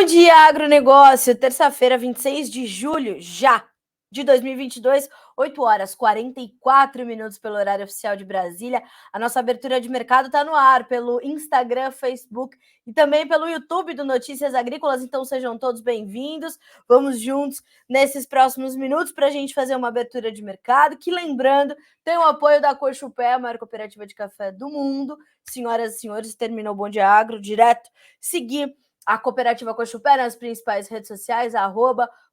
Bom dia, agronegócio. Terça-feira, 26 de julho, já de 2022, 8 horas 44 minutos pelo horário oficial de Brasília. A nossa abertura de mercado está no ar pelo Instagram, Facebook e também pelo YouTube do Notícias Agrícolas. Então sejam todos bem-vindos. Vamos juntos nesses próximos minutos para a gente fazer uma abertura de mercado. Que, lembrando, tem o apoio da Cochupé, a maior cooperativa de café do mundo. Senhoras e senhores, terminou o Bom Dia Agro, direto. Seguir a Cooperativa Cochupé nas principais redes sociais,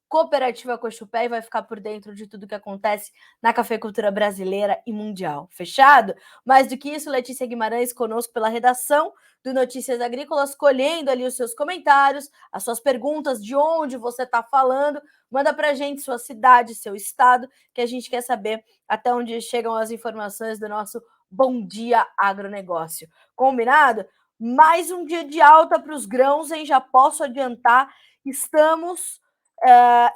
@Cooperativa Cochupé, e vai ficar por dentro de tudo que acontece na cafeicultura brasileira e mundial. Fechado? Mais do que isso, Letícia Guimarães conosco pela redação do Notícias Agrícolas, colhendo ali os seus comentários, as suas perguntas, de onde você está falando. Manda para a gente sua cidade, seu estado, que a gente quer saber até onde chegam as informações do nosso Bom Dia Agronegócio. Combinado? Mais um dia de alta para os grãos, hein? Já posso adiantar, estamos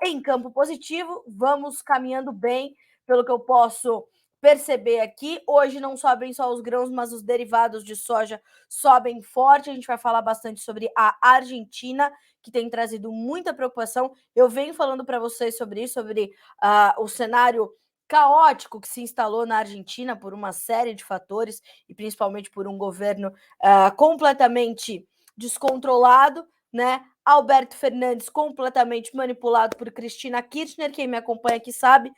em campo positivo, vamos caminhando bem, pelo que eu posso perceber aqui. Hoje não sobem só os grãos, mas os derivados de soja sobem forte. A gente vai falar bastante sobre a Argentina, que tem trazido muita preocupação. Eu venho falando para vocês sobre isso, sobre o cenário caótico que se instalou na Argentina por uma série de fatores e principalmente por um governo completamente descontrolado, né? Alberto Fernandes completamente manipulado por Cristina Kirchner. Quem me acompanha aqui sabe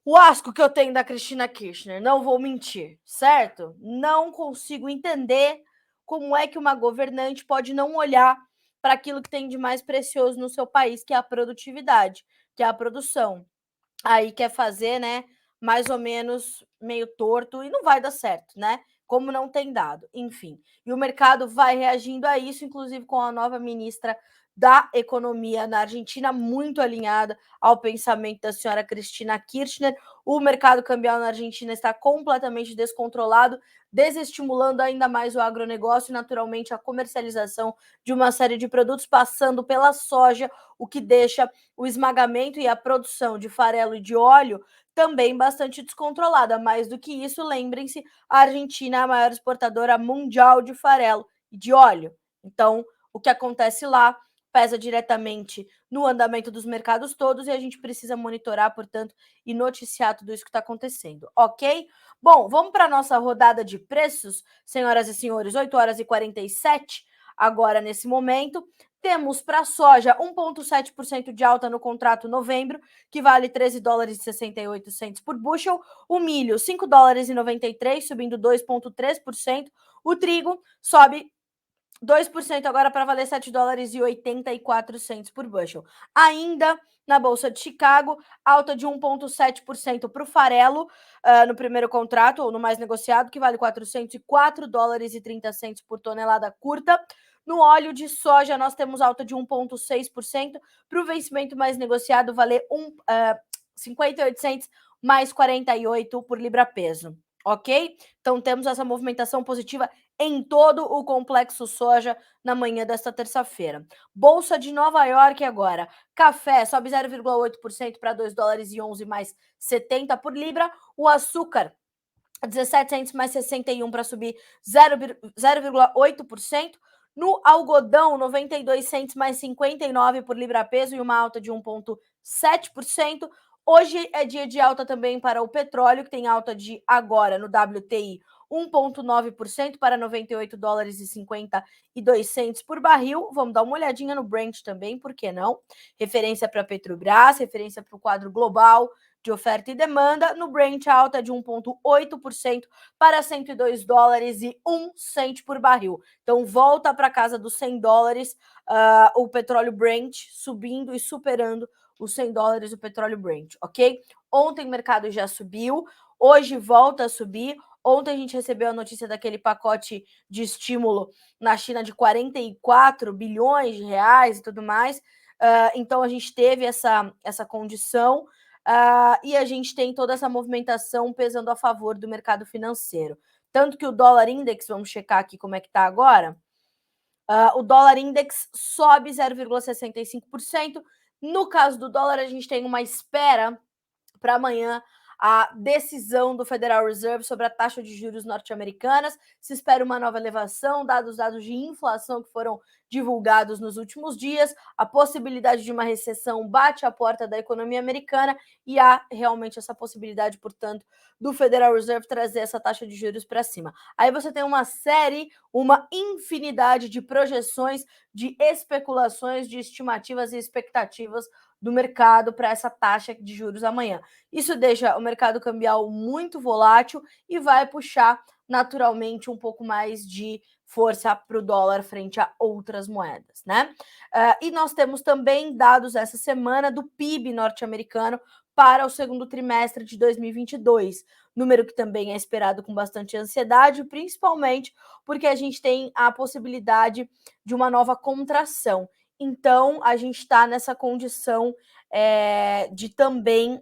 o asco que eu tenho da Cristina Kirchner, não vou mentir, certo? Não consigo entender como é que uma governante pode não olhar para aquilo que tem de mais precioso no seu país, que é a produtividade, que é a produção. Aí quer fazer, né, mais ou menos meio torto e não vai dar certo, né? Como não tem dado, enfim. E o mercado vai reagindo a isso, inclusive com a nova ministra da Economia na Argentina, muito alinhada ao pensamento da senhora Cristina Kirchner. O mercado cambial na Argentina está completamente descontrolado, desestimulando ainda mais o agronegócio e, naturalmente, a comercialização de uma série de produtos, passando pela soja, o que deixa o esmagamento e a produção de farelo e de óleo também bastante descontrolada. Mais do que isso, lembrem-se, a Argentina é a maior exportadora mundial de farelo e de óleo. Então, o que acontece lá pesa diretamente no andamento dos mercados todos e a gente precisa monitorar, portanto, e noticiar tudo isso que está acontecendo, ok? Bom, vamos para a nossa rodada de preços, senhoras e senhores, 8 horas e 47 agora nesse momento. Temos para a soja 1,7% de alta no contrato novembro, que vale 13 dólares e 68 centos por bushel. O milho, 5 dólares e 93, subindo 2,3%. O trigo sobe 2% agora para valer 7 dólares e 84 centos por bushel. Ainda na Bolsa de Chicago, alta de 1,7% para o farelo no primeiro contrato, ou no mais negociado, que vale 404 dólares e 30 centos por tonelada curta. No óleo de soja, nós temos alta de 1,6%, para o vencimento mais negociado valer 58 centos mais 48 por libra-peso, ok? Então temos essa movimentação positiva em todo o complexo soja na manhã desta terça-feira. Bolsa de Nova York agora. Café sobe 0,8% para 2 dólares e 11 mais 70 por libra. O açúcar 17 centos mais 61 para subir 0,8%. No algodão, 92 centos mais 59 por libra-peso e uma alta de 1,7%. Hoje é dia de alta também para o petróleo, que tem alta de agora no WTI 1,9% para 98 dólares e 52 centos por barril. Vamos dar uma olhadinha no Brent também, por que não? Referência para Petrobras, referência para o quadro global de oferta e demanda. No Brent, alta de 1,8% para 102 dólares e 1 cento por barril. Então, volta para casa dos 100 dólares o petróleo Brent, subindo e superando os 100 dólares o petróleo Brent, ok? Ontem o mercado já subiu, hoje volta a subir. Ontem a gente recebeu a notícia daquele pacote de estímulo na China de 44 bilhões de reais e tudo mais. Então a gente teve essa condição e a gente tem toda essa movimentação pesando a favor do mercado financeiro. Tanto que o dólar index, vamos checar aqui como é que está agora, o dólar index sobe 0,65%. No caso do dólar, a gente tem uma espera para amanhã a decisão do Federal Reserve sobre a taxa de juros norte-americanas. Se espera uma nova elevação, dados os dados de inflação que foram divulgados nos últimos dias, a possibilidade de uma recessão bate à porta da economia americana e há realmente essa possibilidade, portanto, do Federal Reserve trazer essa taxa de juros para cima. Aí você tem uma infinidade de projeções, de especulações, de estimativas e expectativas do mercado para essa taxa de juros amanhã. Isso deixa o mercado cambial muito volátil e vai puxar naturalmente um pouco mais de força para o dólar frente a outras moedas, né? E nós temos também dados essa semana do PIB norte-americano para o segundo trimestre de 2022, número que também é esperado com bastante ansiedade, principalmente porque a gente tem a possibilidade de uma nova contração. Então, a gente está nessa condição de também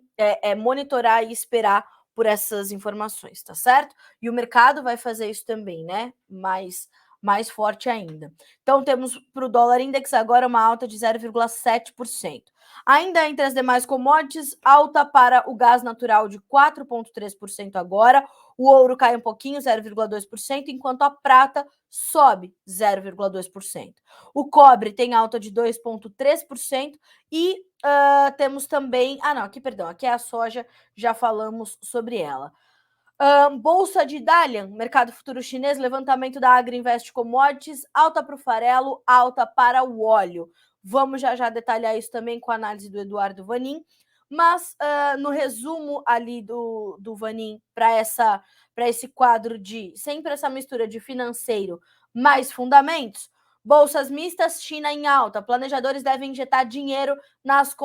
monitorar e esperar por essas informações, tá certo? E o mercado vai fazer isso também, né? Mais forte ainda. Então, temos para o dólar index agora uma alta de 0,7%. Ainda entre as demais commodities, alta para o gás natural de 4,3% agora, o ouro cai um pouquinho, 0,2%, enquanto a prata sobe 0,2%. O cobre tem alta de 2,3% e temos também... aqui é a soja, já falamos sobre ela. Bolsa de Dalian, mercado futuro chinês, levantamento da Agriinvest Commodities, alta para o farelo, alta para o óleo. Vamos já detalhar isso também com a análise do Eduardo Vanin, mas no resumo ali do Vanin para esse quadro de sempre essa mistura de financeiro mais fundamentos, bolsas mistas, China em alta, planejadores devem injetar dinheiro nas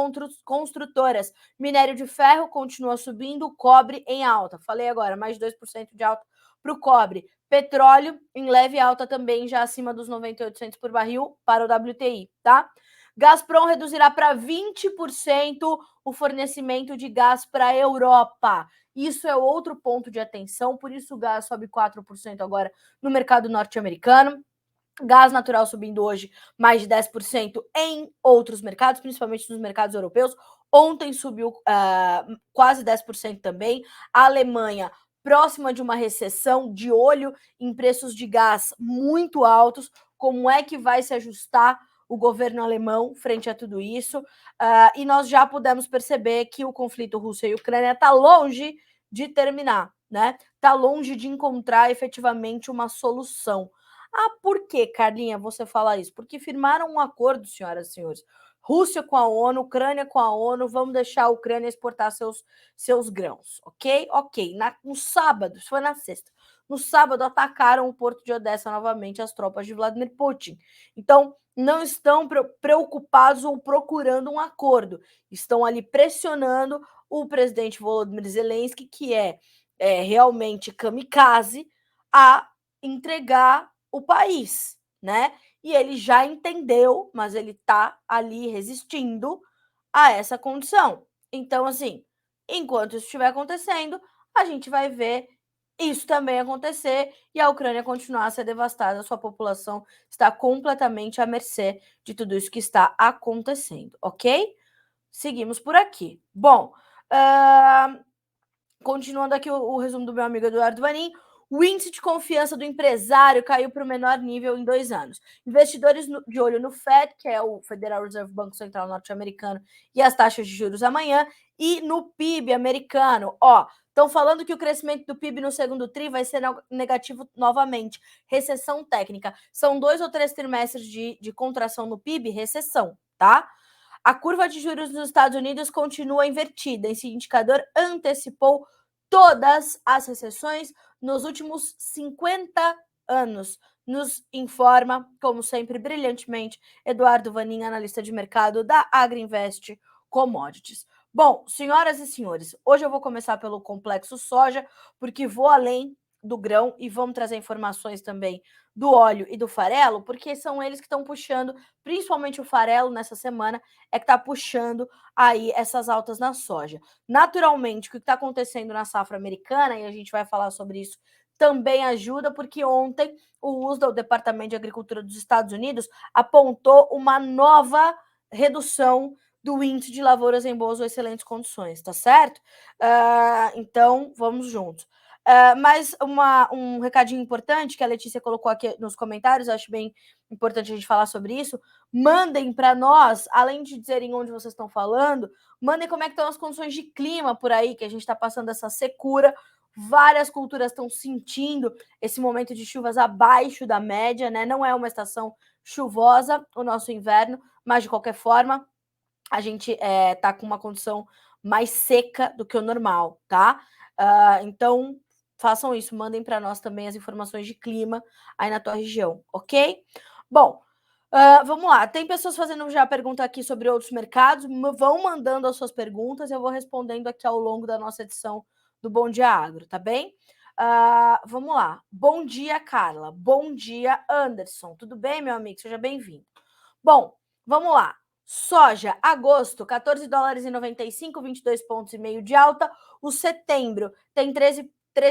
construtoras, minério de ferro continua subindo, cobre em alta, falei agora, mais de 2% de alta para o cobre, petróleo em leve alta também, já acima dos 98 por barril para o WTI, tá? Gazprom reduzirá para 20% o fornecimento de gás para a Europa. Isso é outro ponto de atenção, por isso o gás sobe 4% agora no mercado norte-americano. Gás natural subindo hoje mais de 10% em outros mercados, principalmente nos mercados europeus. Ontem subiu quase 10% também. A Alemanha próxima de uma recessão, de olho em preços de gás muito altos. Como é que vai se ajustar o governo alemão frente a tudo isso? E nós já pudemos perceber que o conflito Rússia e Ucrânia está longe de terminar, né? Está longe de encontrar efetivamente uma solução. Por que, Carlinha, você fala isso? Porque firmaram um acordo, senhoras e senhores. Rússia com a ONU, Ucrânia com a ONU, vamos deixar a Ucrânia exportar seus grãos, ok? Ok. No sábado, isso foi na sexta. No sábado, atacaram o porto de Odessa novamente as tropas de Vladimir Putin. Então, não estão preocupados ou procurando um acordo. Estão ali pressionando o presidente Volodymyr Zelensky, que é realmente kamikaze, a entregar o país, né? E ele já entendeu, mas ele tá ali resistindo a essa condição. Então, assim, enquanto isso estiver acontecendo, a gente vai ver isso também acontecer e a Ucrânia continuar a ser devastada, a sua população está completamente à mercê de tudo isso que está acontecendo, ok? Seguimos por aqui. Bom, continuando aqui o resumo do meu amigo Eduardo Vanin, o índice de confiança do empresário caiu para o menor nível em 2 anos. Investidores de olho no Fed, que é o Federal Reserve, Banco Central Norte-Americano, e as taxas de juros amanhã, e no PIB americano. Estão falando que o crescimento do PIB no segundo tri vai ser negativo novamente. Recessão técnica. São 2 ou 3 trimestres de contração no PIB, recessão, tá? A curva de juros nos Estados Unidos continua invertida. Esse indicador antecipou todas as recessões nos últimos 50 anos. Nos informa, como sempre, brilhantemente, Eduardo Vanin, analista de mercado da Agriinvest Commodities. Bom, senhoras e senhores, hoje eu vou começar pelo complexo soja, porque vou além do grão e vamos trazer informações também do óleo e do farelo, porque são eles que estão puxando, principalmente o farelo nessa semana, que está puxando aí essas altas na soja. Naturalmente, o que está acontecendo na safra americana, e a gente vai falar sobre isso, também ajuda, porque ontem o USDA, o Departamento de Agricultura dos Estados Unidos, apontou uma nova redução do índice de lavouras em boas ou excelentes condições, tá certo? Então, vamos juntos. Mas um recadinho importante que a Letícia colocou aqui nos comentários, eu acho bem importante a gente falar sobre isso. Mandem para nós, além de dizerem onde vocês estão falando, mandem como é que estão as condições de clima por aí, que a gente está passando essa secura. Várias culturas estão sentindo esse momento de chuvas abaixo da média, né? Não é uma estação chuvosa o nosso inverno, mas de qualquer forma a gente tá com uma condição mais seca do que o normal, tá? Então façam isso, mandem para nós também as informações de clima aí na tua região, ok? Bom, vamos lá. Tem pessoas fazendo já pergunta aqui sobre outros mercados. Vão mandando as suas perguntas, eu vou respondendo aqui ao longo da nossa edição do Bom Dia Agro, tá bem? Vamos lá. Bom dia, Carla. Bom dia, Anderson. Tudo bem, meu amigo? Seja bem-vindo. Bom, vamos lá. Soja, agosto, 14 dólares e 95, 22 pontos e meio de alta. O setembro tem 13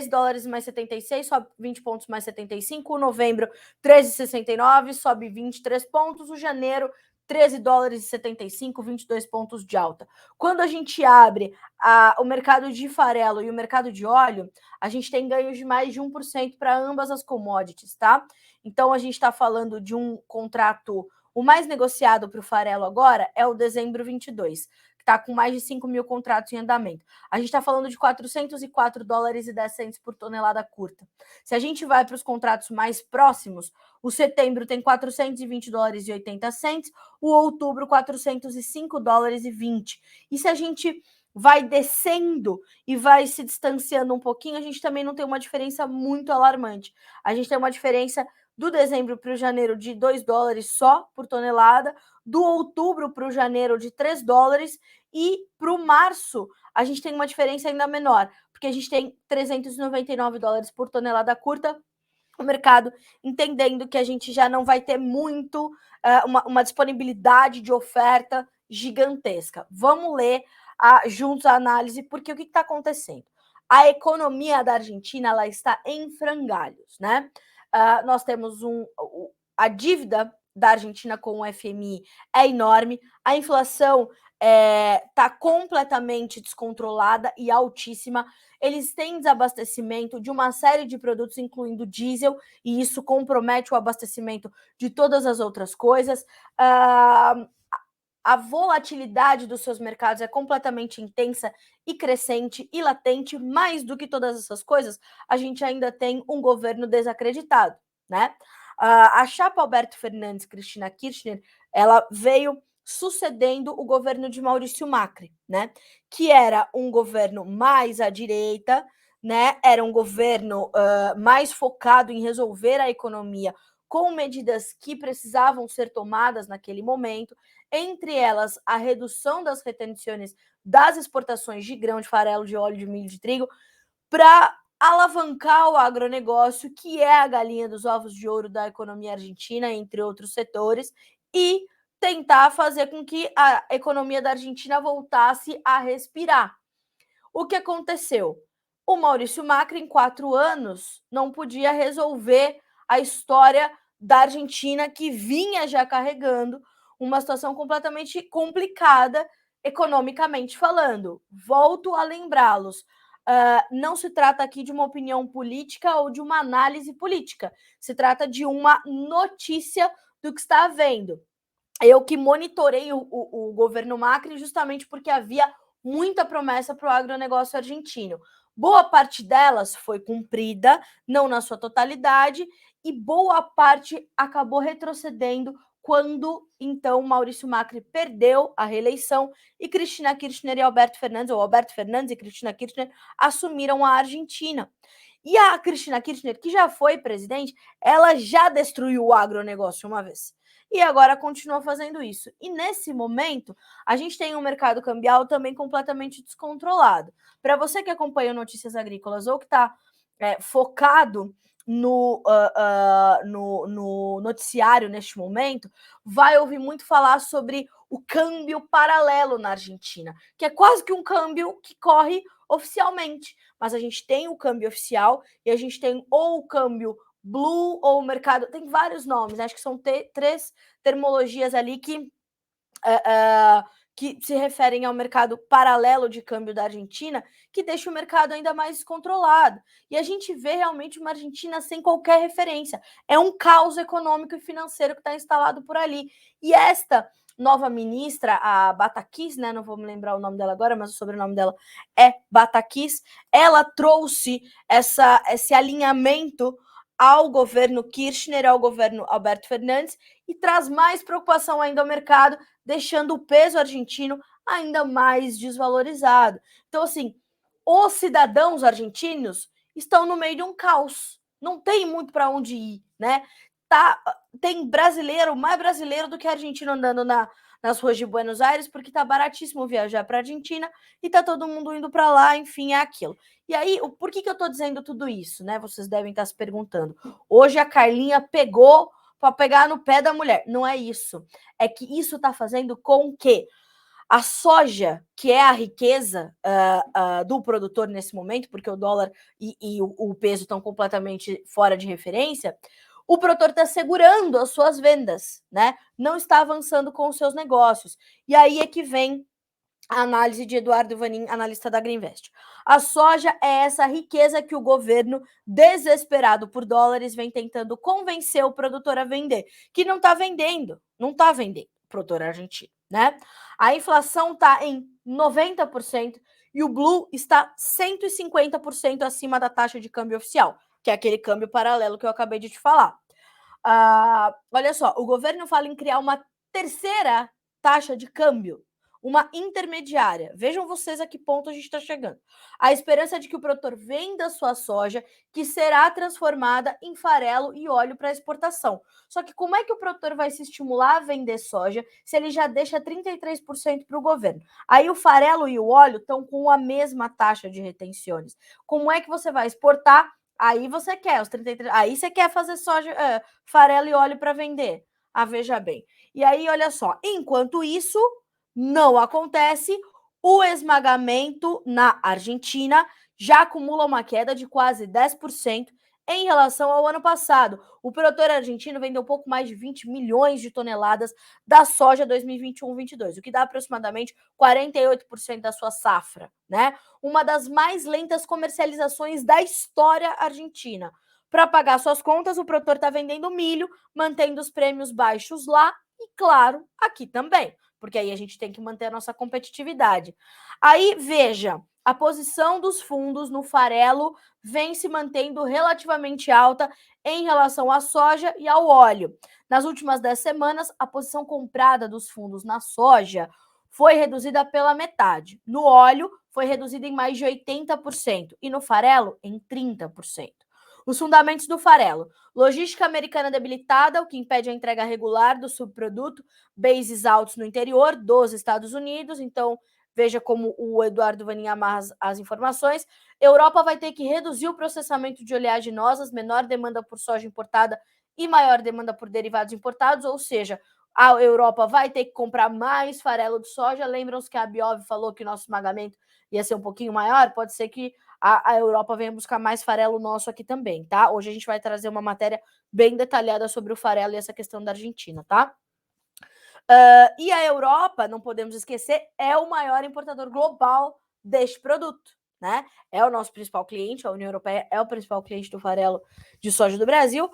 dólares mais 76, sobe 20 pontos mais 75. O novembro, 13,69, sobe 23 pontos. O janeiro, 13 dólares e 75, 22 pontos de alta. Quando a gente abre o mercado de farelo e o mercado de óleo, a gente tem ganhos de mais de 1% para ambas as commodities, tá? Então, a gente está falando de um contrato. O mais negociado para o farelo agora é o dezembro 22, que está com mais de 5 mil contratos em andamento. A gente está falando de 404 dólares e 10 centos por tonelada curta. Se a gente vai para os contratos mais próximos, o setembro tem 420 dólares e 80 centos, o outubro 405 dólares e 20. E se a gente vai descendo e vai se distanciando um pouquinho, a gente também não tem uma diferença muito alarmante. A gente tem uma diferença do dezembro para o janeiro de 2 dólares só por tonelada, do outubro para o janeiro de 3 dólares e para o março a gente tem uma diferença ainda menor, porque a gente tem 399 dólares por tonelada curta, o mercado entendendo que a gente já não vai ter muito uma disponibilidade de oferta gigantesca. Vamos ler juntos a análise, porque o que está acontecendo? A economia da Argentina ela está em frangalhos, né? Nós temos a dívida da Argentina com o FMI é enorme, a inflação está completamente descontrolada e altíssima. Eles têm desabastecimento de uma série de produtos, incluindo diesel, e isso compromete o abastecimento de todas as outras coisas. A volatilidade dos seus mercados é completamente intensa e crescente e latente. Mais do que todas essas coisas, a gente ainda tem um governo desacreditado, né? A chapa Alberto Fernandes Cristina Kirchner, ela veio sucedendo o governo de Maurício Macri, né? Que era um governo mais à direita, né? Era um governo mais focado em resolver a economia com medidas que precisavam ser tomadas naquele momento, entre elas a redução das retenções das exportações de grão, de farelo, de óleo, de milho, de trigo, para alavancar o agronegócio, que é a galinha dos ovos de ouro da economia argentina, entre outros setores, e tentar fazer com que a economia da Argentina voltasse a respirar. O que aconteceu? O Maurício Macri, em 4 anos, não podia resolver a história da Argentina, que vinha já carregando uma situação completamente complicada, economicamente falando. Volto a lembrá-los. Não se trata aqui de uma opinião política ou de uma análise política. Se trata de uma notícia do que está havendo. Eu que monitorei o governo Macri justamente porque havia muita promessa para o agronegócio argentino. Boa parte delas foi cumprida, não na sua totalidade, e boa parte acabou retrocedendo quando, então, Maurício Macri perdeu a reeleição e Cristina Kirchner e Alberto Fernandes, ou Alberto Fernandes e Cristina Kirchner, assumiram a Argentina. E a Cristina Kirchner, que já foi presidente, ela já destruiu o agronegócio uma vez. E agora continua fazendo isso. E nesse momento, a gente tem um mercado cambial também completamente descontrolado. Para você que acompanha Notícias Agrícolas ou que está focado no noticiário neste momento, vai ouvir muito falar sobre o câmbio paralelo na Argentina, que é quase que um câmbio que corre oficialmente. Mas a gente tem o câmbio oficial e a gente tem ou o câmbio blue ou o mercado, tem vários nomes, acho que são 3 termologias ali que se referem ao mercado paralelo de câmbio da Argentina, que deixa o mercado ainda mais descontrolado. E a gente vê realmente uma Argentina sem qualquer referência. É um caos econômico e financeiro que está instalado por ali. E esta nova ministra, a Batakis, né? Não vou me lembrar o nome dela agora, mas o sobrenome dela é Batakis. Ela trouxe esse alinhamento ao governo Kirchner, ao governo Alberto Fernandes, e traz mais preocupação ainda ao mercado, deixando o peso argentino ainda mais desvalorizado. Então, assim, os cidadãos argentinos estão no meio de um caos. Não tem muito para onde ir, né? Tem brasileiro, mais brasileiro do que argentino andando nas ruas de Buenos Aires, porque tá baratíssimo viajar para a Argentina e tá todo mundo indo para lá, enfim, é aquilo. E aí, por que eu tô dizendo tudo isso, né? Vocês devem estar se perguntando. Hoje a Carlinha pegou para pegar no pé da mulher. Não é isso. É que isso está fazendo com que a soja, que é a riqueza do produtor nesse momento, porque o dólar e o peso estão completamente fora de referência, o produtor está segurando as suas vendas, né? Não está avançando com os seus negócios. E aí é que vem a análise de Eduardo Vanin, analista da Greenvest. A soja é essa riqueza que o governo, desesperado por dólares, vem tentando convencer o produtor a vender, que não está vendendo, o produtor argentino, né? A inflação está em 90% e o Blue está 150% acima da taxa de câmbio oficial, que é aquele câmbio paralelo que eu acabei de te falar. Olha só, o governo fala em criar uma terceira taxa de câmbio, uma intermediária. Vejam vocês a que ponto a gente está chegando. A esperança é de que o produtor venda sua soja, que será transformada em farelo e óleo para exportação. Só que como é que o produtor vai se estimular a vender soja se ele já deixa 33% para o governo? Aí o farelo e o óleo estão com a mesma taxa de retenções. Como é que você vai exportar? Aí você quer os 33%. Aí você quer fazer soja, farelo e óleo para vender. Veja bem. E aí, olha só, enquanto isso não acontece, o esmagamento na Argentina já acumula uma queda de quase 10% em relação ao ano passado. O produtor argentino vendeu um pouco mais de 20 milhões de toneladas da soja 2021-22, o que dá aproximadamente 48% da sua safra, né? Uma das mais lentas comercializações da história argentina. Para pagar suas contas, o produtor está vendendo milho, mantendo os prêmios baixos lá e, claro, aqui também, porque aí a gente tem que manter a nossa competitividade. Aí, veja, a posição dos fundos no farelo vem se mantendo relativamente alta em relação à soja e ao óleo. Nas últimas 10 semanas, a posição comprada dos fundos na soja foi reduzida pela metade. No óleo, foi reduzida em mais de 80% e no farelo, em 30%. Os fundamentos do farelo. Logística americana debilitada, o que impede a entrega regular do subproduto, bases altos no interior dos Estados Unidos. Então, veja como o Eduardo Vanin amarra as informações. Europa vai ter que reduzir o processamento de oleaginosas, menor demanda por soja importada e maior demanda por derivados importados, ou seja, a Europa vai ter que comprar mais farelo de soja. Lembram-se que a Biov falou que o nosso esmagamento ia ser um pouquinho maior? Pode ser que a Europa venha buscar mais farelo nosso aqui também, tá? Hoje a gente vai trazer uma matéria bem detalhada sobre o farelo e essa questão da Argentina, tá? E a Europa, não podemos esquecer, é o maior importador global deste produto, né? É o nosso principal cliente, a União Europeia é o principal cliente do farelo de soja do Brasil.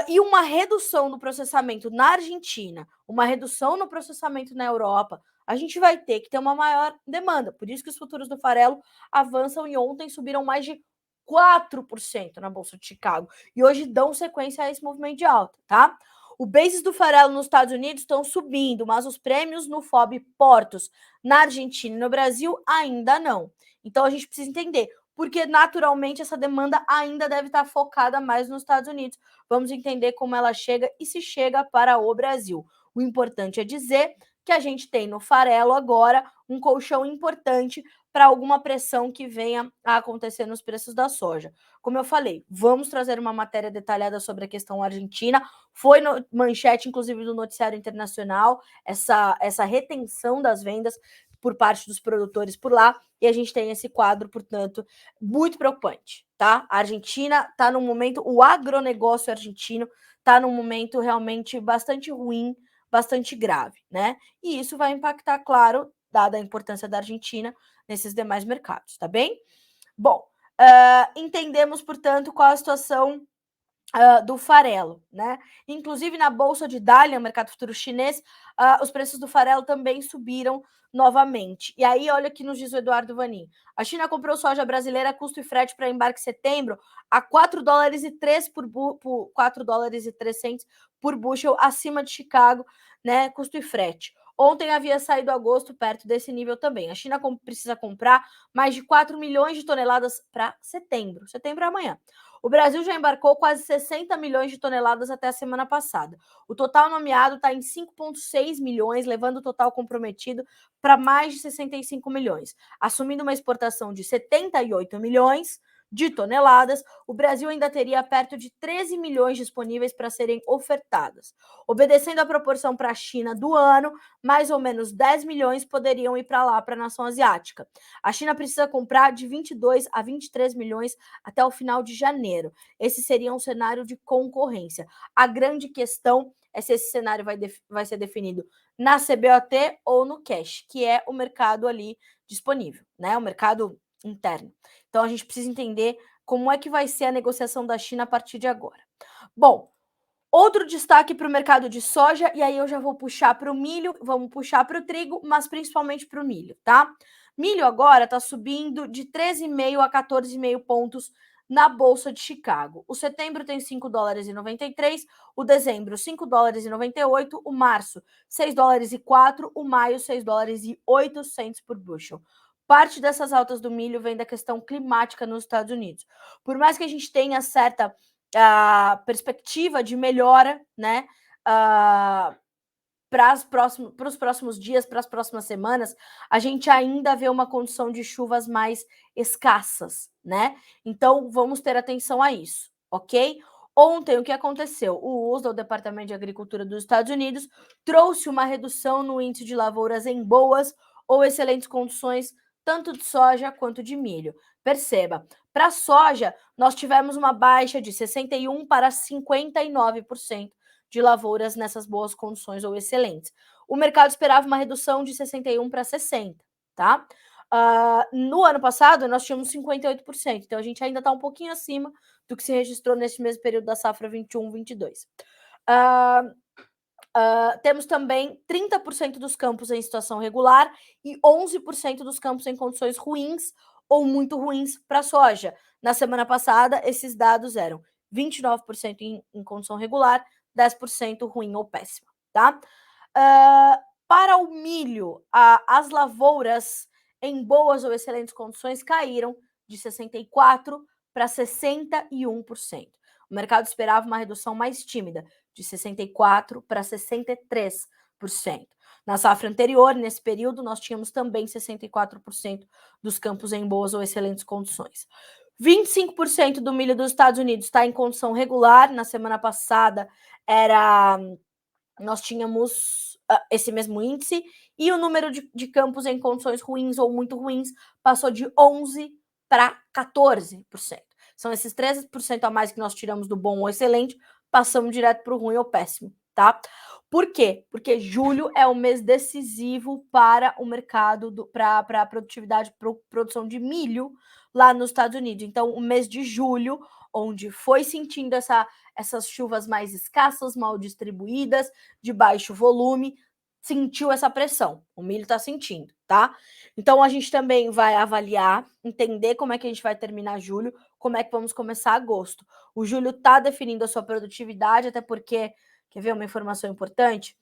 E uma redução no processamento na Argentina, uma redução no processamento na Europa, a gente vai ter que ter uma maior demanda. Por isso que os futuros do farelo avançam e ontem subiram mais de 4% na Bolsa de Chicago. E hoje dão sequência a esse movimento de alta, tá? O basis do farelo nos Estados Unidos estão subindo, mas os prêmios no FOB Portos na Argentina e no Brasil ainda não. Então a gente precisa entender, porque naturalmente essa demanda ainda deve estar focada mais nos Estados Unidos. Vamos entender como ela chega e se chega para o Brasil. O importante é dizer que a gente tem no farelo agora um colchão importante para alguma pressão que venha a acontecer nos preços da soja. Como eu falei, vamos trazer uma matéria detalhada sobre a questão argentina. Foi no manchete, inclusive, do noticiário internacional, essa retenção das vendas por parte dos produtores por lá, e a gente tem esse quadro, portanto, muito preocupante, tá? A Argentina está num momento, o agronegócio argentino está num momento realmente bastante ruim, bastante grave, né? E isso vai impactar, claro, dada a importância da Argentina nesses demais mercados, tá bem? Bom, entendemos, portanto, qual a situação do farelo, né? Inclusive na bolsa de Dalian, mercado futuro chinês, os preços do farelo também subiram novamente. E aí, olha o que nos diz o Eduardo Vanin. A China comprou soja brasileira, custo e frete para embarque em setembro a $4,03 por 4 dólares e 3 cents por bushel, acima de Chicago, né? Custo e frete. Ontem havia saído agosto perto desse nível também. A China precisa comprar mais de 4 milhões de toneladas para setembro. Setembro é amanhã. O Brasil já embarcou quase 60 milhões de toneladas até a semana passada. O total nomeado está em 5,6 milhões, levando o total comprometido para mais de 65 milhões. Assumindo uma exportação de 78 milhões de toneladas, o Brasil ainda teria perto de 13 milhões disponíveis para serem ofertadas. Obedecendo a proporção para a China do ano, mais ou menos 10 milhões poderiam ir para lá, para a nação asiática. A China precisa comprar de 22 a 23 milhões até o final de janeiro. Esse seria um cenário de concorrência. A grande questão é se esse cenário vai ser definido na CBOT ou no cash, que é o mercado ali disponível, né? O mercado interno. Então a gente precisa entender como é que vai ser a negociação da China a partir de agora. Bom, outro destaque para o mercado de soja, e aí eu já vou puxar para o milho, vamos puxar para o trigo, mas principalmente para o milho, tá? Milho agora está subindo de 13,5 a 14,5 pontos na Bolsa de Chicago. O setembro tem 5 dólares e 93, o dezembro 5 dólares e 98, o março 6 dólares e 4, o maio 6 dólares e 800 por bushel. Parte dessas altas do milho vem da questão climática nos Estados Unidos. Por mais que a gente tenha certa perspectiva de melhora, né, para os próximos dias, para as próximas semanas, a gente ainda vê uma condição de chuvas mais escassas, né? Então, vamos ter atenção a isso, ok? Ontem, o que aconteceu? O USDA, o Departamento de Agricultura dos Estados Unidos, trouxe uma redução no índice de lavouras em boas ou excelentes condições, tanto de soja quanto de milho. Perceba, para a soja, nós tivemos uma baixa de 61% para 59% de lavouras nessas boas condições ou excelentes. O mercado esperava uma redução de 61% para 60%, tá? No ano passado, nós tínhamos 58%, então a gente ainda está um pouquinho acima do que se registrou nesse mesmo período da safra 21-22. Temos também 30% dos campos em situação regular e 11% dos campos em condições ruins ou muito ruins para a soja. Na semana passada, esses dados eram 29% em condição regular, 10% ruim ou péssima, tá? Para o milho, as lavouras em boas ou excelentes condições caíram de 64% para 61%. O mercado esperava uma redução mais tímida, de 64% para 63%. Na safra anterior, nesse período, nós tínhamos também 64% dos campos em boas ou excelentes condições. 25% do milho dos Estados Unidos está em condição regular. Na semana passada, nós tínhamos esse mesmo índice, e o número de campos em condições ruins ou muito ruins passou de 11% para 14%. São esses 13% a mais que nós tiramos do bom ou excelente, passamos direto para o ruim ou péssimo, tá? Por quê? Porque julho é o mês decisivo para o mercado, para a produtividade, produção de milho lá nos Estados Unidos. Então, o mês de julho, onde foi sentindo essas chuvas mais escassas, mal distribuídas, de baixo volume, sentiu essa pressão. O milho está sentindo, tá? Então, a gente também vai avaliar, entender como é que a gente vai terminar julho, como é que vamos começar agosto. O julho está definindo a sua produtividade, até porque, quer ver uma informação importante?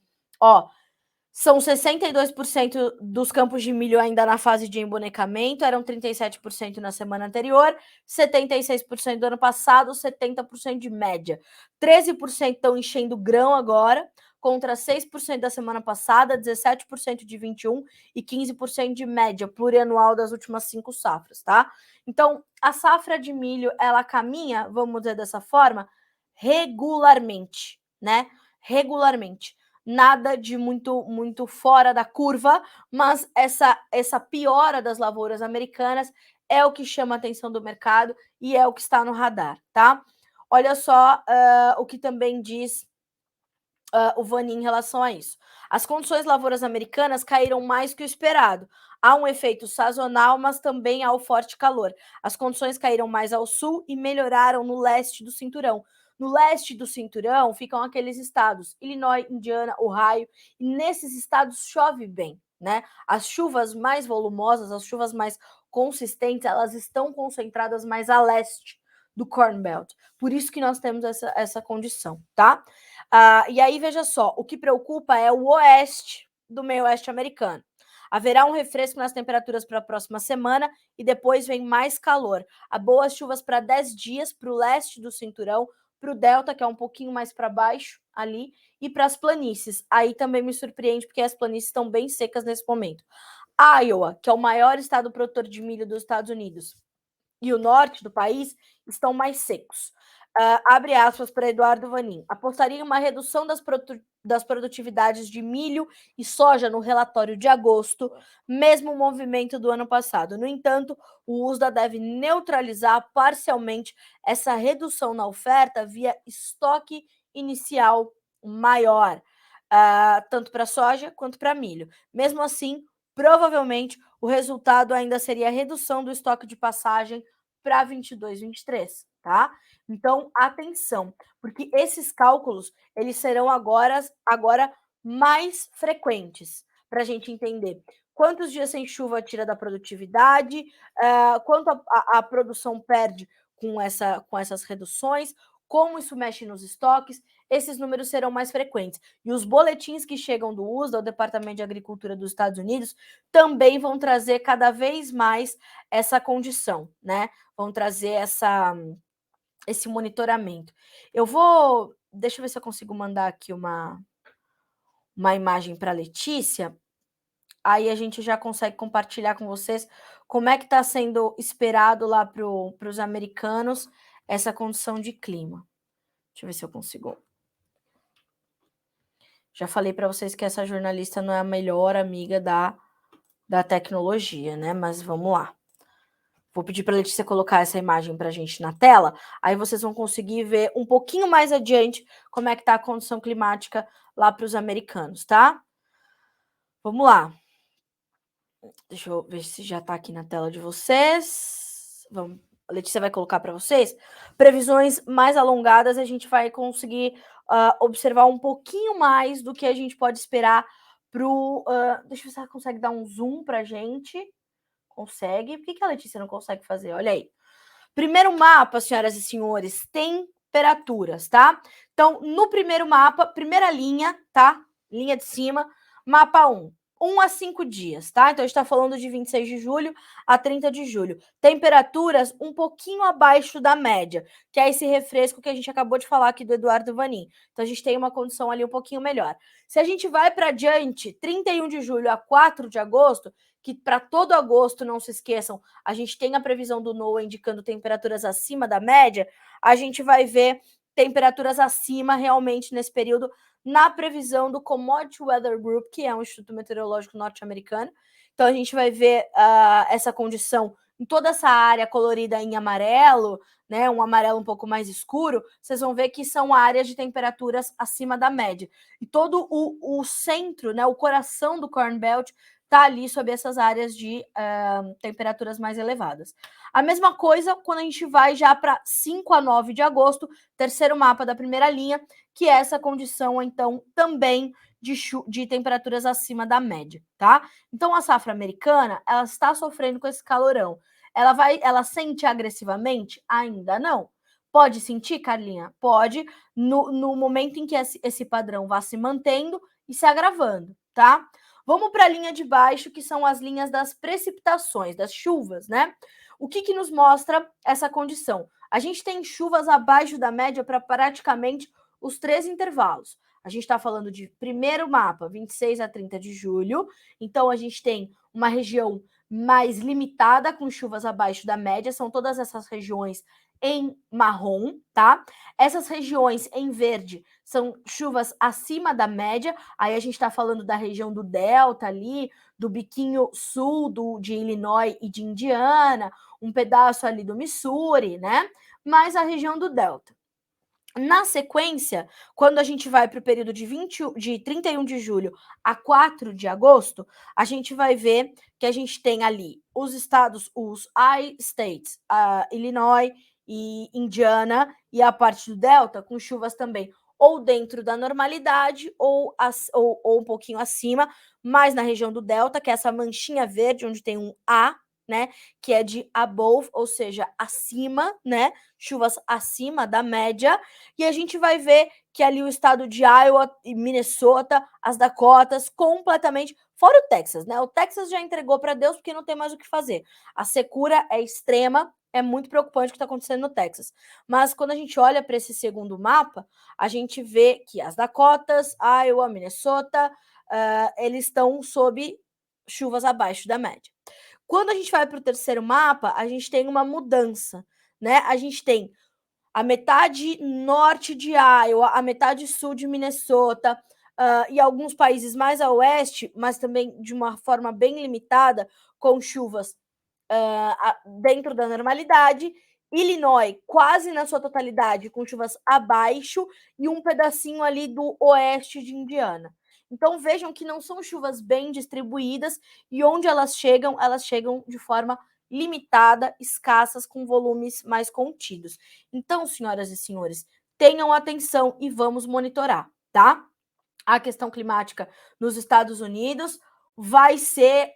São 62% dos campos de milho ainda na fase de embonecamento, eram 37% na semana anterior, 76% do ano passado, 70% de média. 13% estão enchendo grão agora, contra 6% da semana passada, 17% de 21 e 15% de média plurianual das últimas 5 safras, tá? Então, a safra de milho, ela caminha, vamos dizer dessa forma, regularmente, né? Regularmente. Nada de muito fora da curva, mas essa piora das lavouras americanas é o que chama a atenção do mercado e é o que está no radar, tá? Olha só o que também diz o Vani em relação a isso. As condições lavouras americanas caíram mais que o esperado. Há um efeito sazonal, mas também há o forte calor. As condições caíram mais ao sul e melhoraram no leste do cinturão. No leste do cinturão ficam aqueles estados, Illinois, Indiana, Ohio, e nesses estados chove bem, né? As chuvas mais volumosas, as chuvas mais consistentes, elas estão concentradas mais a leste do Corn Belt. Por isso que nós temos essa condição, tá? E aí, veja só, o que preocupa é o oeste do meio oeste americano. Haverá um refresco nas temperaturas para a próxima semana e depois vem mais calor. Há boas chuvas para 10 dias para o leste do cinturão, para o delta, que é um pouquinho mais para baixo ali, e para as planícies. Aí também me surpreende, porque as planícies estão bem secas nesse momento. Iowa, que é o maior estado produtor de milho dos Estados Unidos, e o norte do país estão mais secos. Abre aspas para Eduardo Vanin. Apostaria em uma redução das produtividades de milho e soja no relatório de agosto, mesmo o movimento do ano passado. No entanto, o USDA deve neutralizar parcialmente essa redução na oferta via estoque inicial maior, tanto para soja quanto para milho. Mesmo assim, provavelmente o resultado ainda seria a redução do estoque de passagem para 22, 23, tá? Então, atenção, porque esses cálculos, eles serão agora mais frequentes, para a gente entender quantos dias sem chuva tira da produtividade, quanto a produção perde com essas reduções, como isso mexe nos estoques, esses números serão mais frequentes. E os boletins que chegam do USDA, o Departamento de Agricultura dos Estados Unidos, também vão trazer cada vez mais essa condição, né? Vão trazer esse monitoramento. Deixa eu ver se eu consigo mandar aqui uma imagem para a Letícia, aí a gente já consegue compartilhar com vocês como é que está sendo esperado lá para os americanos essa condição de clima. Deixa eu ver se eu consigo. Já falei para vocês que essa jornalista não é a melhor amiga da tecnologia, né? Mas vamos lá. Vou pedir para a Letícia colocar essa imagem para a gente na tela, aí vocês vão conseguir ver um pouquinho mais adiante como é que está a condição climática lá para os americanos, tá? Vamos lá. Deixa eu ver se já está aqui na tela de vocês. Vamos. A Letícia vai colocar para vocês. Previsões mais alongadas, a gente vai conseguir observar um pouquinho mais do que a gente pode esperar para o... deixa eu ver se ela consegue dar um zoom para a gente. Consegue. Por que a Letícia não consegue fazer? Olha aí. Primeiro mapa, senhoras e senhores, temperaturas, tá? Então, no primeiro mapa, primeira linha, tá? Linha de cima, mapa 1. 1 a 5 dias, tá? Então, a gente está falando de 26 de julho a 30 de julho. Temperaturas um pouquinho abaixo da média, que é esse refresco que a gente acabou de falar aqui do Eduardo Vanin. Então, a gente tem uma condição ali um pouquinho melhor. Se a gente vai para adiante, 31 de julho a 4 de agosto, que para todo agosto, não se esqueçam, a gente tem a previsão do NOAA indicando temperaturas acima da média, a gente vai ver temperaturas acima realmente nesse período na previsão do Commodity Weather Group, que é um instituto meteorológico norte-americano. Então a gente vai ver essa condição em toda essa área colorida em amarelo, né, um amarelo um pouco mais escuro, vocês vão ver que são áreas de temperaturas acima da média. E todo o centro, né, o coração do Corn Belt está ali sob essas áreas de temperaturas mais elevadas. A mesma coisa quando a gente vai já para 5 a 9 de agosto, terceiro mapa da primeira linha, que é essa condição, então, também de temperaturas acima da média, tá? Então, a safra americana, ela está sofrendo com esse calorão. Ela sente agressivamente? Ainda não. Pode sentir, Carlinha? Pode, no momento em que esse padrão vá se mantendo e se agravando, tá? Vamos para a linha de baixo, que são as linhas das precipitações, das chuvas, né? O que nos mostra essa condição? A gente tem chuvas abaixo da média para praticamente os 3 intervalos. A gente está falando de primeiro mapa, 26 a 30 de julho. Então, a gente tem uma região mais limitada, com chuvas abaixo da média. São todas essas regiões em marrom, tá? Essas regiões em verde são chuvas acima da média. Aí a gente está falando da região do Delta ali, do biquinho sul de Illinois e de Indiana, um pedaço ali do Missouri, né? Mais a região do Delta. Na sequência, quando a gente vai para o período de 31 de julho a 4 de agosto, a gente vai ver que a gente tem ali os estados, os I-States, Illinois e Indiana, e a parte do Delta, com chuvas também ou dentro da normalidade ou um pouquinho acima, mais na região do Delta, que é essa manchinha verde, onde tem um A, né, que é de above, ou seja, acima, né, chuvas acima da média, e a gente vai ver que ali o estado de Iowa e Minnesota, as Dakotas, completamente, fora o Texas, né? O Texas já entregou para Deus porque não tem mais o que fazer. A secura é extrema, é muito preocupante o que está acontecendo no Texas. Mas quando a gente olha para esse segundo mapa, a gente vê que as Dakotas, Iowa, Minnesota, eles estão sob chuvas abaixo da média. Quando a gente vai para o terceiro mapa, a gente tem uma mudança, né? A gente tem a metade norte de Iowa, a metade sul de Minnesota, e alguns países mais a oeste, mas também de uma forma bem limitada, com chuvas dentro da normalidade. Illinois, quase na sua totalidade, com chuvas abaixo, e um pedacinho ali do oeste de Indiana. Então vejam que não são chuvas bem distribuídas, e onde elas chegam de forma limitada, escassas, com volumes mais contidos. Então, senhoras e senhores, tenham atenção e vamos monitorar, tá? A questão climática nos Estados Unidos vai ser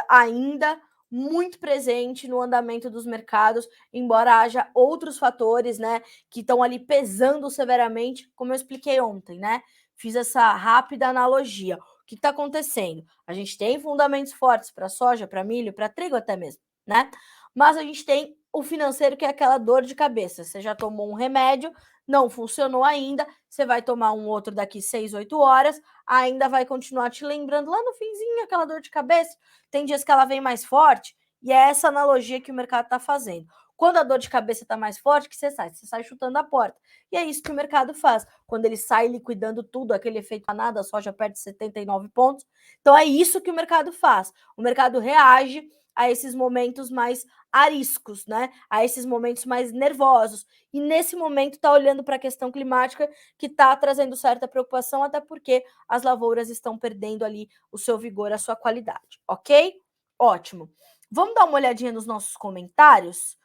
ainda muito presente no andamento dos mercados, embora haja outros fatores, né, que estão ali pesando severamente, como eu expliquei ontem, né? Fiz essa rápida analogia. O que está acontecendo? A gente tem fundamentos fortes para soja, para milho, para trigo até mesmo, né? Mas a gente tem o financeiro, que é aquela dor de cabeça. Você já tomou um remédio, não funcionou ainda, você vai tomar um outro daqui 6, 8 horas, ainda vai continuar te lembrando lá no finzinho aquela dor de cabeça. Tem dias que ela vem mais forte, e é essa analogia que o mercado está fazendo. Quando a dor de cabeça está mais forte, que você sai chutando a porta. E é isso que o mercado faz. Quando ele sai liquidando tudo, aquele efeito a nada, a soja perde 79 pontos. Então é isso que o mercado faz. O mercado reage a esses momentos mais ariscos, né? A esses momentos mais nervosos. E nesse momento está olhando para a questão climática, que está trazendo certa preocupação, até porque as lavouras estão perdendo ali o seu vigor, a sua qualidade, ok? Ótimo. Vamos dar uma olhadinha nos nossos comentários?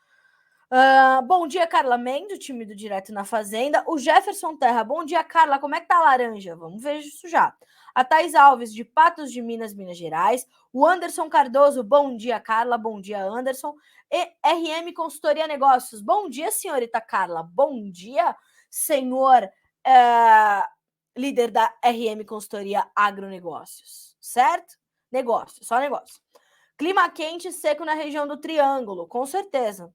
Bom dia, Carla Mendes, time do Direto na Fazenda. O Jefferson Terra, bom dia, Carla, como é que tá a laranja? Vamos ver isso já. A Thais Alves, de Patos de Minas, Minas Gerais. O Anderson Cardoso, bom dia, Carla, bom dia, Anderson. E RM Consultoria Negócios, bom dia, senhorita Carla, bom dia, senhor líder da RM Consultoria Agronegócios, certo? Negócio, só negócio. Clima quente e seco na região do Triângulo, com certeza.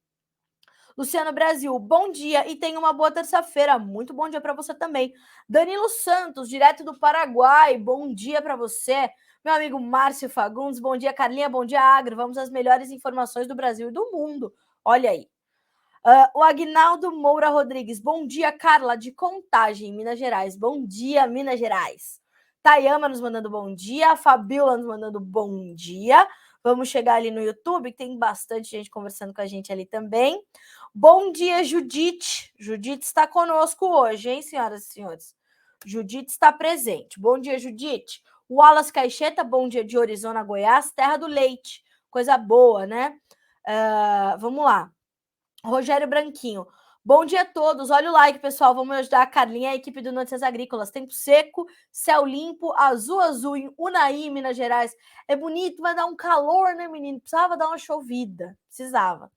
Luciano Brasil, bom dia e tenha uma boa terça-feira. Muito bom dia para você também. Danilo Santos, direto do Paraguai, bom dia para você. Meu amigo Márcio Fagundes, bom dia, Carlinha, bom dia, Agro. Vamos às melhores informações do Brasil e do mundo. Olha aí. O Agnaldo Moura Rodrigues, bom dia, Carla, de Contagem, Minas Gerais. Bom dia, Minas Gerais. Tayama nos mandando bom dia, a Fabiola nos mandando bom dia. Vamos chegar ali no YouTube, que tem bastante gente conversando com a gente ali também. Bom dia, Judite. Judite está conosco hoje, hein, senhoras e senhores? Judite está presente. Bom dia, Judite. Wallace Caixeta, bom dia de Orizona, Goiás, terra do leite. Coisa boa, né? Vamos lá. Rogério Branquinho. Bom dia a todos. Olha o like, pessoal. Vamos ajudar a Carlinha e a equipe do Notícias Agrícolas. Tempo seco, céu limpo, azul em Unai, Minas Gerais. É bonito, vai dar um calor, né, menino? Precisava dar uma chovida. Precisava.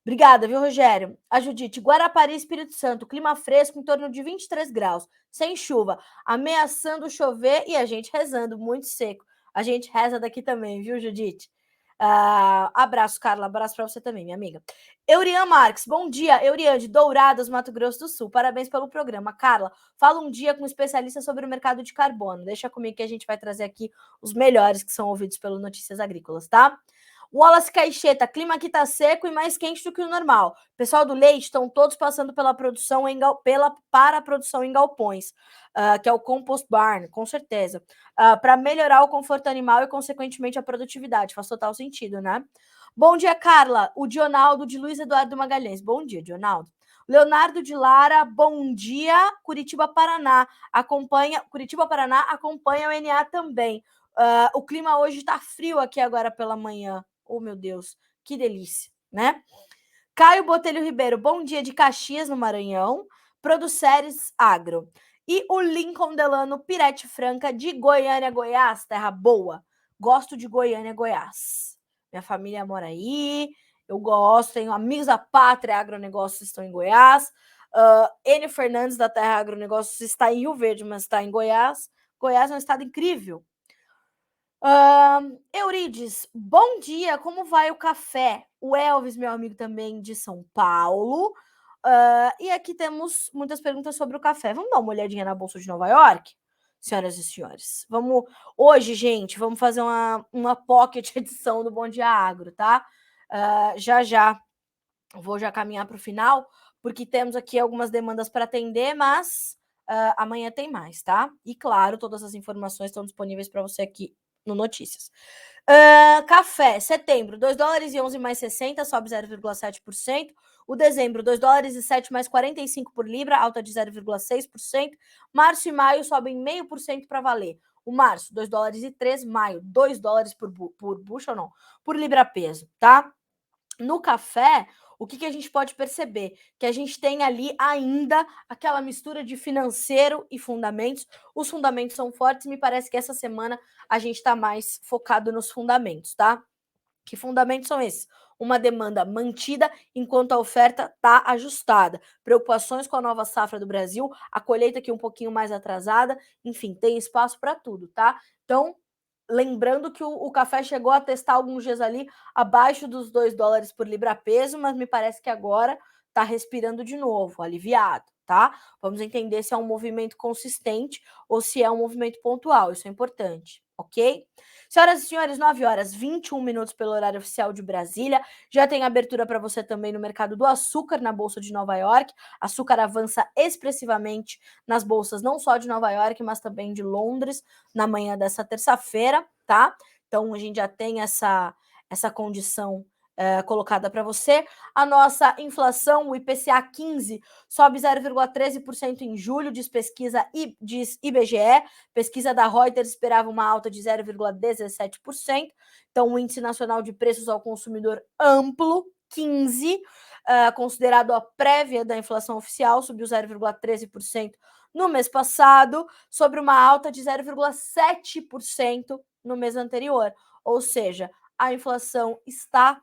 Obrigada, viu, Rogério? A Judite, Guarapari, Espírito Santo, clima fresco em torno de 23 graus, sem chuva, ameaçando chover e a gente rezando, muito seco. A gente reza daqui também, viu, Judite? Abraço, Carla, abraço para você também, minha amiga. Eurian Marques, bom dia, Eurian, de Dourados, Mato Grosso do Sul, parabéns pelo programa. Carla, fala um dia com um especialista sobre o mercado de carbono, deixa comigo que a gente vai trazer aqui os melhores que são ouvidos pelo Notícias Agrícolas, tá? Wallace Caixeta, clima aqui tá seco e mais quente do que o normal. O pessoal do leite estão todos passando pela produção para a produção em galpões, que é o compost barn, com certeza, para melhorar o conforto animal e, consequentemente, a produtividade. Faz total sentido, né? Bom dia, Carla. O Dionaldo de Luiz Eduardo Magalhães. Bom dia, Dionaldo. Leonardo de Lara, bom dia. Curitiba, Paraná. Curitiba, Paraná acompanha o NA também. O clima hoje está frio aqui agora pela manhã. Oh, meu Deus, que delícia, né? Caio Botelho Ribeiro, bom dia de Caxias, no Maranhão. Produceres Agro. E o Lincoln Delano Pirete Franca, de Goiânia, Goiás, terra boa. Gosto de Goiânia, Goiás. Minha família mora aí, eu gosto, tenho amigos da Pátria Agronegócios estão em Goiás. N. Fernandes, da Terra Agronegócios, está em Rio Verde, mas está em Goiás. Goiás é um estado incrível. Eurides, bom dia, como vai o café? O Elvis, meu amigo também de São Paulo. E aqui temos muitas perguntas sobre o café. Vamos dar uma olhadinha na Bolsa de Nova York? Senhoras e senhores, hoje, gente, vamos fazer uma pocket edição do Bom Dia Agro, tá? Já vou caminhar para o final, porque temos aqui algumas demandas para atender, mas amanhã tem mais, tá? E claro, todas as informações estão disponíveis para você aqui no Notícias. Café, setembro, 2 dólares e 11 mais 60, sobe 0,7%. O dezembro, 2 dólares e 7 mais 45 por libra, alta de 0,6%. Março e maio sobem 0,5% para valer. O março, 2 dólares e 3, maio, 2 dólares por bushel, não, por libra peso, tá? No café, o que a gente pode perceber? Que a gente tem ali ainda aquela mistura de financeiro e fundamentos. Os fundamentos são fortes, me parece que essa semana a gente está mais focado nos fundamentos, tá? Que fundamentos são esses? Uma demanda mantida enquanto a oferta está ajustada. Preocupações com a nova safra do Brasil, a colheita aqui um pouquinho mais atrasada, enfim, tem espaço para tudo, tá? Então, lembrando que o café chegou a testar alguns dias ali abaixo dos 2 dólares por libra peso, mas me parece que agora está respirando de novo, aliviado, tá? Vamos entender se é um movimento consistente ou se é um movimento pontual, isso é importante, ok? Senhoras e senhores, 9 horas 21 minutos pelo horário oficial de Brasília. Já tem abertura para você também no mercado do açúcar na Bolsa de Nova York. Açúcar avança expressivamente nas bolsas não só de Nova York, mas também de Londres na manhã dessa terça-feira, tá? Então a gente já tem essa condição colocada para você. A nossa inflação, o IPCA 15, sobe 0,13% em julho, diz IBGE. Pesquisa da Reuters esperava uma alta de 0,17%. Então, o Índice Nacional de Preços ao Consumidor Amplo, 15, considerado a prévia da inflação oficial, subiu 0,13% no mês passado, sobre uma alta de 0,7% no mês anterior. Ou seja, a inflação está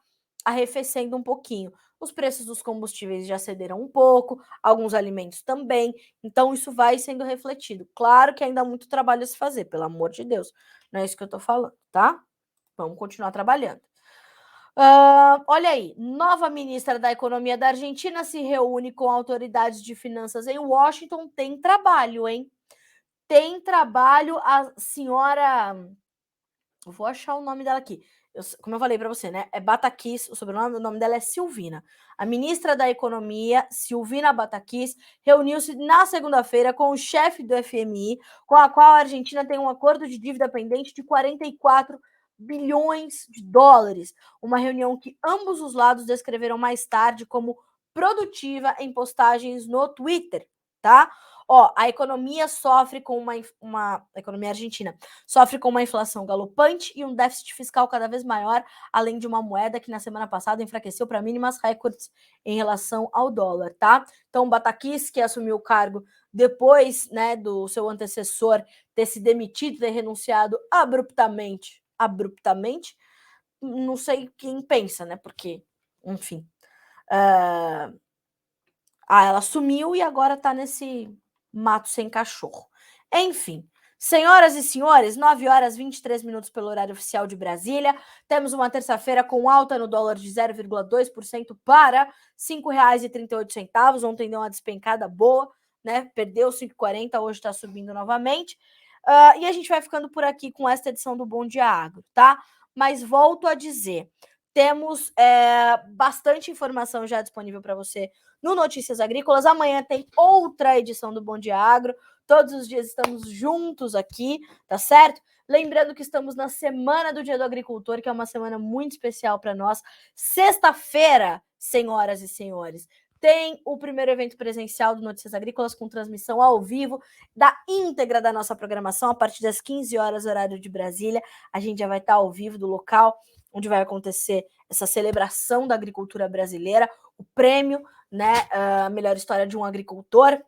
arrefecendo um pouquinho. Os preços dos combustíveis já cederam um pouco, alguns alimentos também, então isso vai sendo refletido. Claro que ainda há muito trabalho a se fazer, pelo amor de Deus, não é isso que eu estou falando, tá? Vamos continuar trabalhando. Olha aí, nova ministra da Economia da Argentina se reúne com autoridades de finanças em Washington. Tem trabalho, hein? Tem trabalho. A senhora... Vou achar o nome dela aqui. Como eu falei para você, né? É Batakis, o sobrenome, o nome dela é Silvina. A ministra da Economia, Silvina Batakis, reuniu-se na segunda-feira com o chefe do FMI, com a qual a Argentina tem um acordo de dívida pendente de 44 bilhões de dólares. Uma reunião que ambos os lados descreveram mais tarde como produtiva em postagens no Twitter, tá? A economia sofre com a economia argentina sofre com uma inflação galopante e um déficit fiscal cada vez maior, além de uma moeda que na semana passada enfraqueceu para mínimas recordes em relação ao dólar, tá? Então, Batakis, que assumiu o cargo depois, né, do seu antecessor ter se demitido, ter renunciado abruptamente, não sei quem pensa, né? Porque, enfim, ela sumiu e agora tá nesse mato sem cachorro. Enfim, senhoras e senhores, 9 horas 23 minutos pelo horário oficial de Brasília. Temos uma terça-feira com alta no dólar de 0,2% para R$ 5,38. Ontem deu uma despencada boa, né? Perdeu 5,40, hoje está subindo novamente. E a gente vai ficando por aqui com esta edição do Bom Dia Agro, tá? Mas volto a dizer, temos bastante informação já disponível para você no Notícias Agrícolas. Amanhã tem outra edição do Bom Dia Agro. Todos os dias estamos juntos aqui, tá certo? Lembrando que estamos na Semana do Dia do Agricultor, que é uma semana muito especial para nós. Sexta-feira, senhoras e senhores, tem o primeiro evento presencial do Notícias Agrícolas com transmissão ao vivo da íntegra da nossa programação a partir das 15 horas, horário de Brasília. A gente já vai estar ao vivo do local onde vai acontecer essa celebração da agricultura brasileira, o prêmio, né, a melhor história de um agricultor,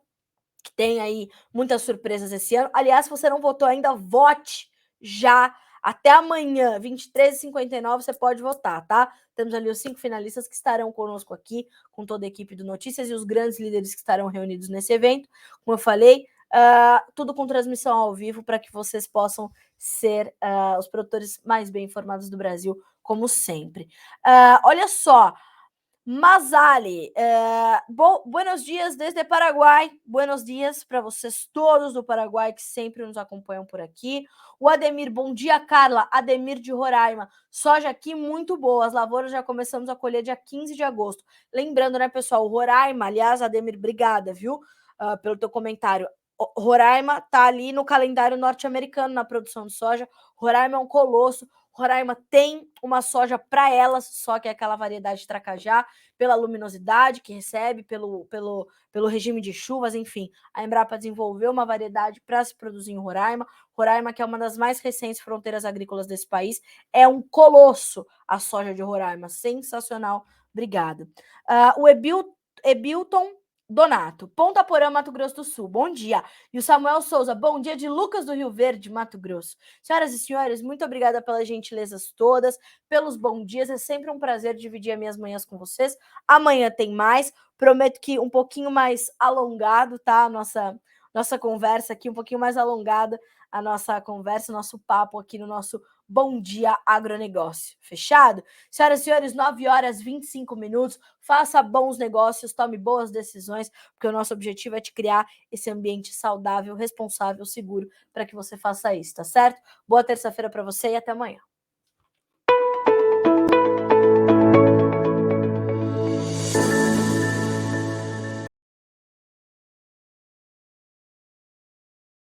que tem aí muitas surpresas esse ano. Aliás, se você não votou ainda, vote já. Até amanhã, 23h59, você pode votar, tá? Temos ali os 5 finalistas que estarão conosco aqui, com toda a equipe do Notícias e os grandes líderes que estarão reunidos nesse evento. Como eu falei, tudo com transmissão ao vivo para que vocês possam ser os produtores mais bem informados do Brasil, como sempre. Olha só, Mazali, buenos dias desde Paraguai. Buenos dias para vocês todos do Paraguai que sempre nos acompanham por aqui. O Ademir, bom dia, Carla. Ademir de Roraima. Soja aqui muito boa. As lavouras já começamos a colher dia 15 de agosto. Lembrando, né, pessoal, Roraima, aliás, Ademir, obrigada, viu, pelo teu comentário. Roraima tá ali no calendário norte-americano na produção de soja. Roraima é um colosso. Roraima tem uma soja para elas, só que é aquela variedade de Tracajá, pela luminosidade que recebe, pelo regime de chuvas, enfim. A Embrapa desenvolveu uma variedade para se produzir em Roraima. Roraima, que é uma das mais recentes fronteiras agrícolas desse país, é um colosso a soja de Roraima. Sensacional. Obrigada. O Ebilton Donato, Ponta Porã, Mato Grosso do Sul, bom dia. E o Samuel Souza, bom dia de Lucas do Rio Verde, Mato Grosso. Senhoras e senhores, muito obrigada pelas gentilezas todas, pelos bons dias, é sempre um prazer dividir as minhas manhãs com vocês. Amanhã tem mais, prometo que um pouquinho mais alongado, tá? A nossa conversa aqui, um pouquinho mais alongada, a nossa conversa, nosso papo aqui no nosso Bom Dia Agronegócio. Fechado? Senhoras e senhores, 9h25. Faça bons negócios, tome boas decisões, porque o nosso objetivo é te criar esse ambiente saudável, responsável, seguro, para que você faça isso, tá certo? Boa terça-feira para você e até amanhã.